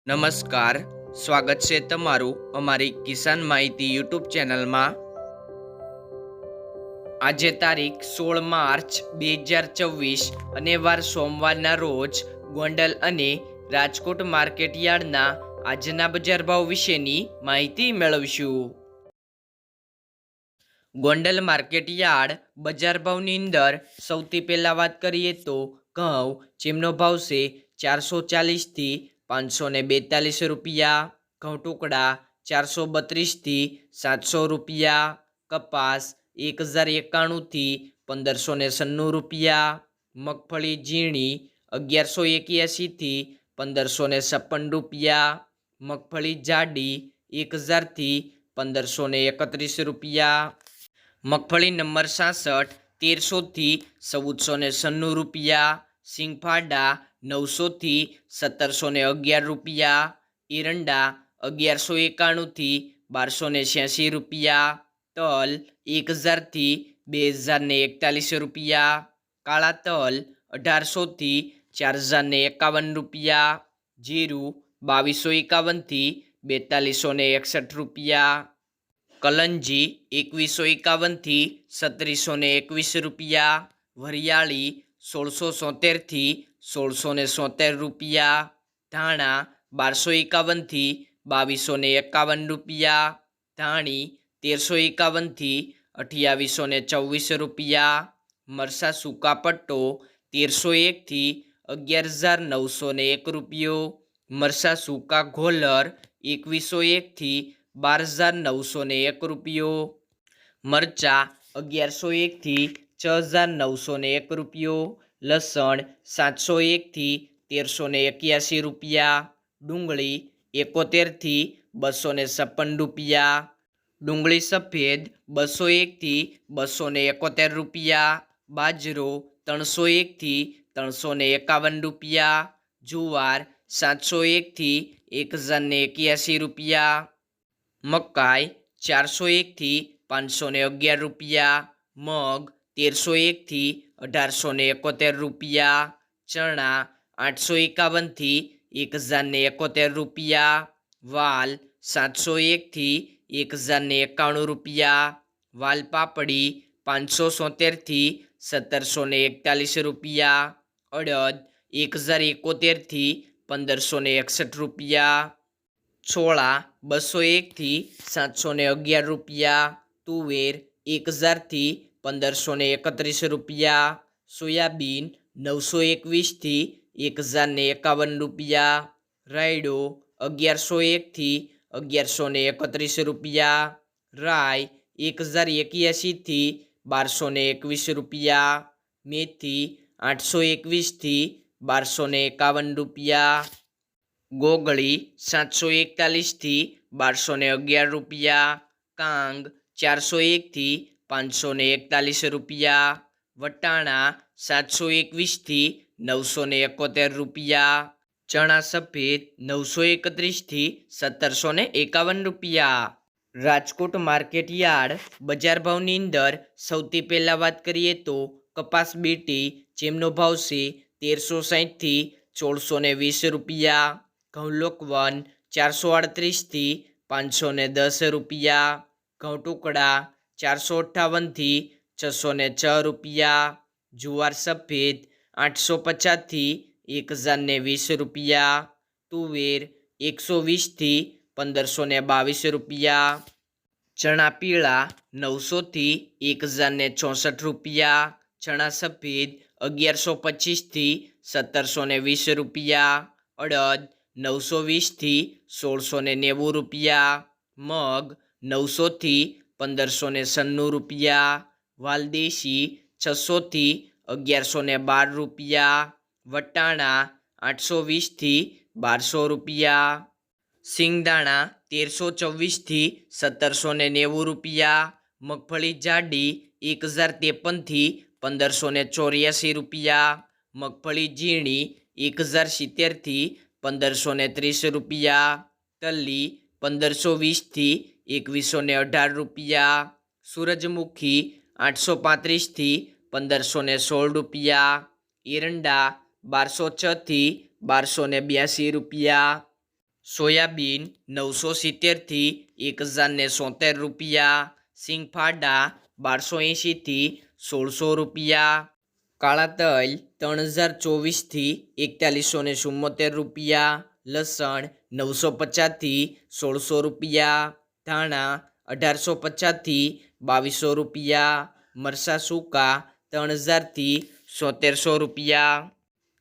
નમસ્કાર, સ્વાગત છે તમારું અમારી કિસાન માહિતી યુટ્યુબ ચેનલમાં। આજે તારીખ 16 માર્ચ 2024 અને વાર સોમવારના રોજ ગોંડલ અને રાજકોટ માર્કેટ યાર્ડના આજના બજાર ભાવ વિશેની માહિતી મેળવશું। ગોંડલ માર્કેટ યાર્ડ બજાર ભાવની અંદર સૌથી પહેલાં વાત કરીએ તો ઘઉં જેમનો ભાવ છે 440થી 542 રૂપિયા, ઘઉં ટુકડા 432થી 700 રૂપિયા, કપાસ 1091થી 1596 રૂપિયા, મગફળી ઝીણી 1181થી 1556 રૂપિયા, મગફળી જાડી 1000થી 1531 રૂપિયા, મગફળી નંબર 66 1300થી 1496 રૂપિયા, સિંગફાડા 900થી 1711 રૂપિયા, એરંડા 1191થી 1286 રૂપિયા, તલ 1000થી 2041 રૂપિયા, કાળા તલ 1800થી 4051 રૂપિયા, જીરું 2251થી 4261 રૂપિયા, કલંજી 2151થી 3721 રૂપિયા, વરિયાળી 1673થી 1673 રૂપિયા, ધાણા 1251થી 2251 રૂપિયા, ધાણી 1351થી 2824 રૂપિયા, મરસા સૂકા પટ્ટો 1301થી 11901 રૂપિયો, મરસા સૂકા ઘોલર 2101થી 12901 રૂપિયો, મરચા 1101થી 6901 રૂપિયો, લસણ 701થી 1381 રૂપિયા, ડુંગળી 71થી 256 રૂપિયા, ડુંગળી સફેદ 201થી 271 રૂપિયા, બાજરો 301થી 351 રૂપિયા, જુવાર 701થી 1081 રૂપિયા, મકાઈ 401થી 511 રૂપિયા, મગ 1301થી 1871 રૂપિયા, ચણા 851થી 1071 રૂપિયા, વાલ 701થી 1091 રૂપિયા, વાલ પાપડી 577થી 1741 રૂપિયા, અડદ 1071થી 1561 રૂપિયા, છોળા 201થી 711 રૂપિયા, તુવેર 1000થી 1531 રૂપિયા, સોયાબીન 921થી 1051 રૂપિયા, રાયડો 1101થી 1131 રૂપિયા, રાઈ 1081થી 1221 રૂપિયા, મેથી 821થી 1251 રૂપિયા, ગોગળી 741થી 1211 રૂપિયા, કાંગ 401થી 541 રૂપિયા, વટાણા 721થી 971 રૂપિયા, ચણા સફેદ 931થી 1751 રૂપિયા। રાજકોટ માર્કેટ યાર્ડ બજાર ભાવની અંદર સૌથી પહેલાં વાત કરીએ તો કપાસ બીટી જેમનો ભાવ છે 1360થી 1420 રૂપિયા, ઘઉં લોકવન 438થી 510 રૂપિયા, ઘઉં ટુકડા 458થી 606 રૂપિયા, જુવાર સફેદ 850થી 1020 રૂપિયા, તુવેર 120થી 1522 રૂપિયા, ચણા પીળા 900થી 1064 રૂપિયા, ચણા સફેદ 1125થી 1720 રૂપિયા, અડદ 920થી 1690 રૂપિયા, મગ 900થી 1596 રૂપિયા, વાલદેશી 600થી 1112 રૂપિયા, વટાણા 820થી 1200 રૂપિયા, સિંગદાણા 1324થી 1790 રૂપિયા, મગફળી જાડી 1053થી 1584 રૂપિયા, મગફળી ઝીણી 1070થી 1530 રૂપિયા, તલ્લી 1520થી 2118 રૂપિયા, સૂરજમુખી 835થી 1516 રૂપિયા, એરંડા 1206થી 1282 રૂપિયા, સોયાબીન 970થી 1073 રૂપિયા, સિંગફાડા 1280થી 1600 રૂપિયા, કાળા તલ 3024થી 4174 રૂપિયા, લસણ 950થી 1600 રૂપિયા, ધાણા 1850થી 2200 રૂપિયા, મરચાં સૂકા 3000થી 7700 રૂપિયા,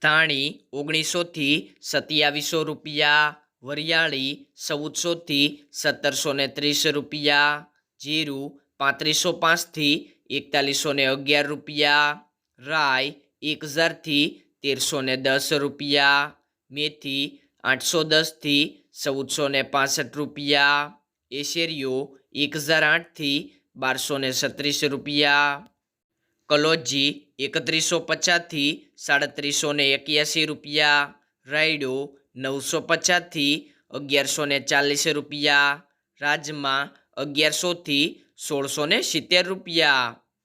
ધાણી 1900થી 2700 રૂપિયા, વરિયાળી 1400થી 1730 રૂપિયા, જીરું 3505થી 4111 રૂપિયા, રાઈ 1000થી 1310 રૂપિયા, મેથી 810થી 1465 રૂપિયા, એશેરીઓ 1008થી 1236 રૂપિયા, કલોજી 3150થી 3781 રૂપિયા, રાયડો 950થી 1140 રૂપિયા, રાજમા 1100થી 1670 રૂપિયા.